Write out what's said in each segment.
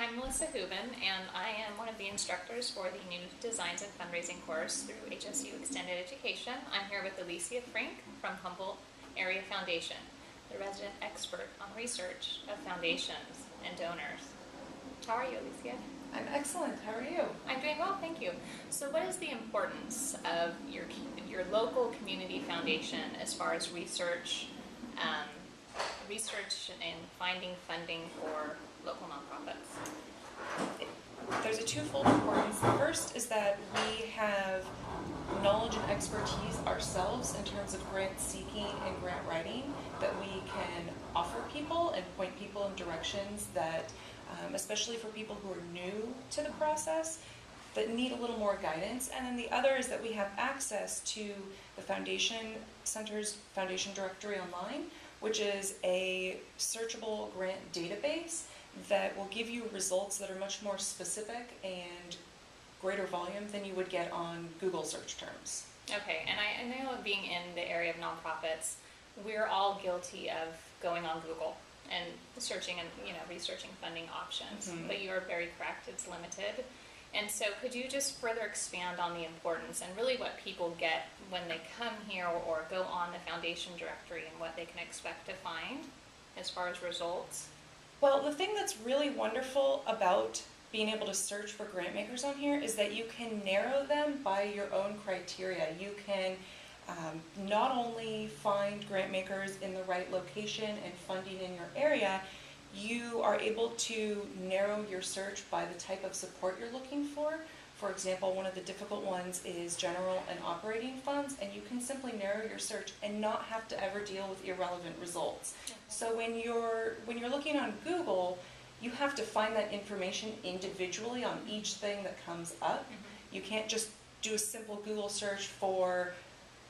I'm Melissa Hubin, and I am one of the instructors for the New Designs and Fundraising course through HSU Extended Education. I'm here with Alicia Frink from Humboldt Area Foundation, the resident expert on research of foundations and donors. How are you, Alicia? I'm excellent. How are you? I'm doing well, thank you. So what is the importance of your local community foundation as far as research and finding funding for local nonprofits? There's a twofold importance. The first is that we have knowledge and expertise ourselves in terms of grant seeking and grant writing that we can offer people and point people in directions that, especially for people who are new to the process, that need a little more guidance. And then the other is that we have access to the Foundation Center's Foundation Directory Online, which is a searchable grant database that will give you results that are much more specific and greater volume than you would get on Google search terms. Okay, and I know being in the area of nonprofits, we're all guilty of going on Google and searching and researching funding options. Mm-hmm. But you are very correct; it's limited. And so, could you just further expand on the importance and really what people get when they come here or go on the foundation directory and what they can expect to find as far as results? Well, the thing that's really wonderful about being able to search for grant makers on here is that you can narrow them by your own criteria. You can not only find grant makers in the right location and funding in your area, you are able to narrow your search by the type of support you're looking for. For example, one of the difficult ones is general and operating funds, and you can simply narrow your search and not have to ever deal with irrelevant results. Okay. So when you're looking on Google, you have to find that information individually on each thing that comes up. Mm-hmm. You can't just do a simple Google search for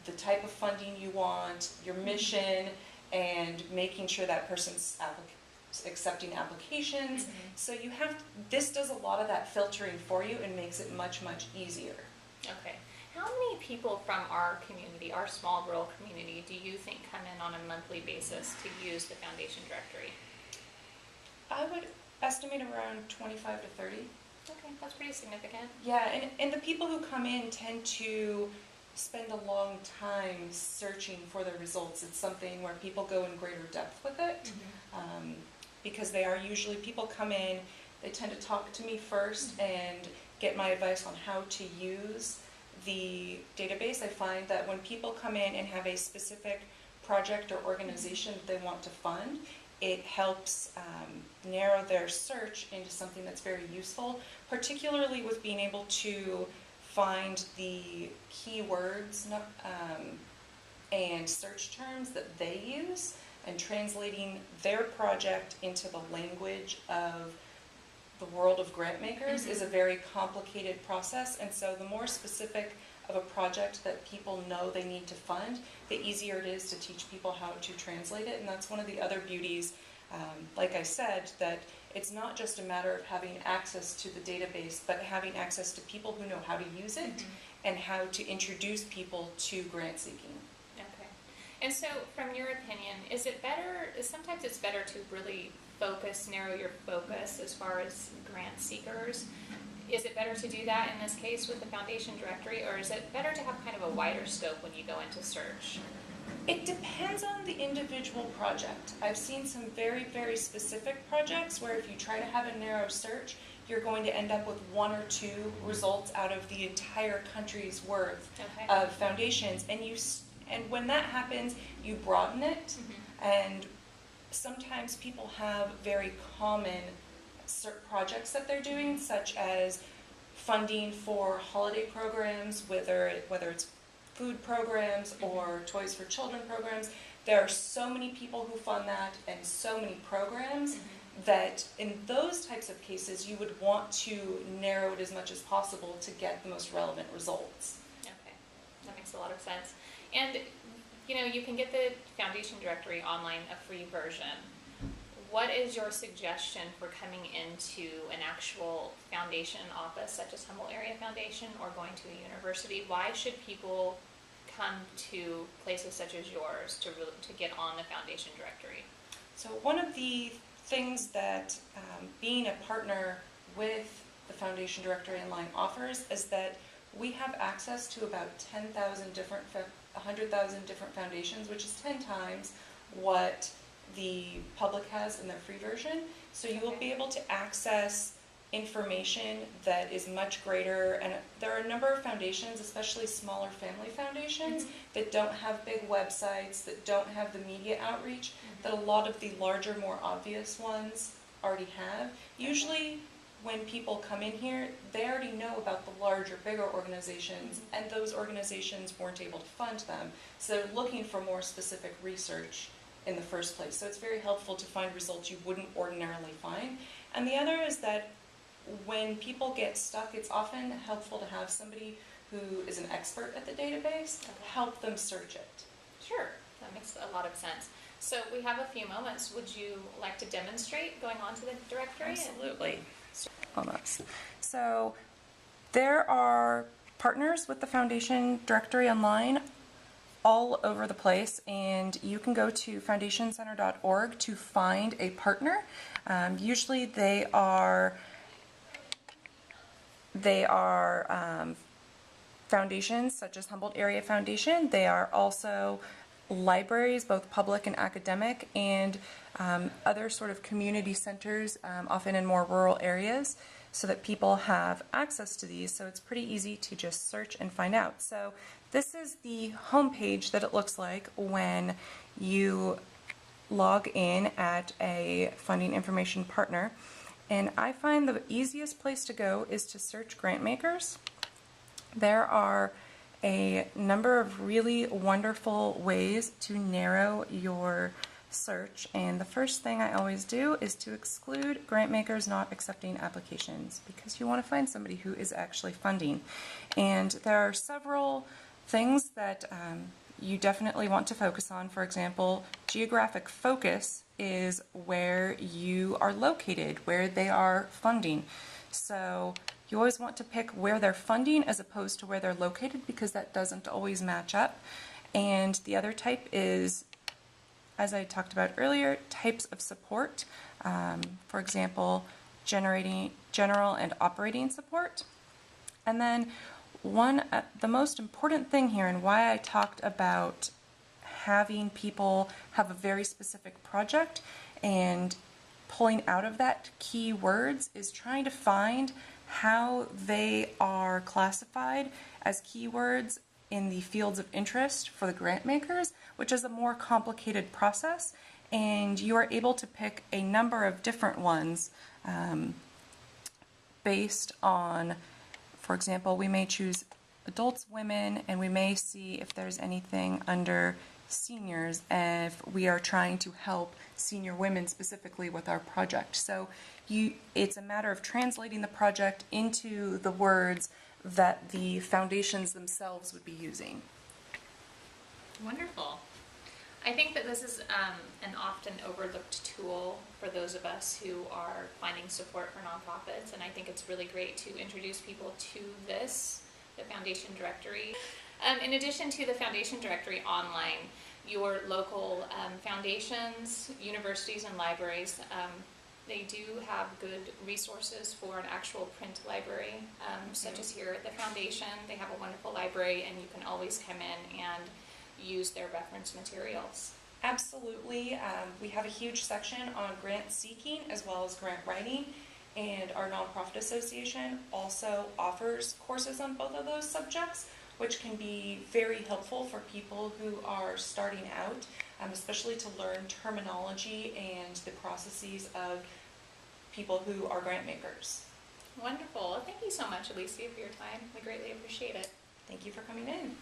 the type of funding you want, your mission, and making sure that person's accepting applications. Mm-hmm. So this does a lot of that filtering for you and makes it much, much easier. Okay. How many people from our community, our small rural community, do you think come in on a monthly basis to use the foundation directory? I would estimate around 25 to 30. Okay, that's pretty significant. Yeah, and the people who come in tend to spend a long time searching for the results. It's something where people go in greater depth with it. Mm-hmm. Because they are usually, people come in, they tend to talk to me first and get my advice on how to use the database. I find that when people come in and have a specific project or organization that they want to fund, it helps narrow their search into something that's very useful, particularly with being able to find the keywords and search terms that they use, and translating their project into the language of the world of grant makers is a very complicated process. And so the more specific of a project that people know they need to fund, the easier it is to teach people how to translate it. And that's one of the other beauties, like I said, that it's not just a matter of having access to the database, but having access to people who know how to use it and how to introduce people to grant seeking. Okay. And so, from your opinion, sometimes it's better to really narrow your focus as far as grant seekers. Is it better to do that in this case with the foundation directory, or is it better to have kind of a wider scope when you go into search? It depends on the individual project. I've seen some very, very specific projects where if you try to have a narrow search, you're going to end up with one or two results out of the entire country's worth of foundations. And when that happens, you broaden it. Mm-hmm. And sometimes people have very common projects that they're doing, such as funding for holiday programs, whether it's food programs or Toys for Children programs. There are so many people who fund that and so many programs that in those types of cases you would want to narrow it as much as possible to get the most relevant results. Okay, that makes a lot of sense. And you can get the foundation directory online, a free version. What is your suggestion for coming into an actual foundation office, such as Humboldt Area Foundation, or going to a university? Why should people come to places such as yours to get on the foundation directory? So one of the things that being a partner with the Foundation Directory Online offers is that we have access to about 10,000 different, 100,000 different foundations, which is 10 times what the public has in their free version. So you will be able to access information that is much greater, and there are a number of foundations, especially smaller family foundations, that don't have big websites, that don't have the media outreach, that a lot of the larger, more obvious ones already have. Usually when people come in here, they already know about the larger, bigger organizations, and those organizations weren't able to fund them, so they're looking for more specific research in the first place. So it's very helpful to find results you wouldn't ordinarily find. And the other is that when people get stuck, it's often helpful to have somebody who is an expert at the database help them search it. Sure, that makes a lot of sense. So we have a few moments. Would you like to demonstrate going on to the directory? Absolutely. Almost. So there are partners with the Foundation Directory Online all over the place, and you can go to foundationcenter.org to find a partner. Usually they are foundations such as Humboldt Area Foundation. They are also libraries, both public and academic, and other sort of community centers, often in more rural areas, so that people have access to these. So it's pretty easy to just search and find out. So this is the homepage that it looks like when you log in at a funding information partner. And I find the easiest place to go is to search grant makers. There are a number of really wonderful ways to narrow your search, and the first thing I always do is to exclude grant makers not accepting applications, because you want to find somebody who is actually funding. And there are several things that you definitely want to focus on. For example, geographic focus is where you are located, where they are funding. So you always want to pick where they're funding as opposed to where they're located, because that doesn't always match up. And the other type is, as I talked about earlier, types of support. For example, general and operating support. And then the most important thing here, and why I talked about having people have a very specific project and pulling out of that keywords, is trying to find how they are classified as keywords in the fields of interest for the grant makers, which is a more complicated process, and you are able to pick a number of different ones based on, for example, we may choose adults, women, and we may see if there's anything under seniors if we are trying to help senior women specifically with our project. So it's a matter of translating the project into the words that the foundations themselves would be using. Wonderful. I think that this is an often overlooked tool for those of us who are finding support for nonprofits, and I think it's really great to introduce people to this, the Foundation Directory. In addition to the Foundation Directory Online, your local foundations, universities, and libraries, they do have good resources for an actual print library, such as here at the Foundation. They have a wonderful library, and you can always come in and use their reference materials. Absolutely. We have a huge section on grant seeking as well as grant writing, and our nonprofit association also offers courses on both of those subjects, which can be very helpful for people who are starting out, especially to learn terminology and the processes of people who are grant makers. Wonderful. Thank you so much, Alicia, for your time. We greatly appreciate it. Thank you for coming in.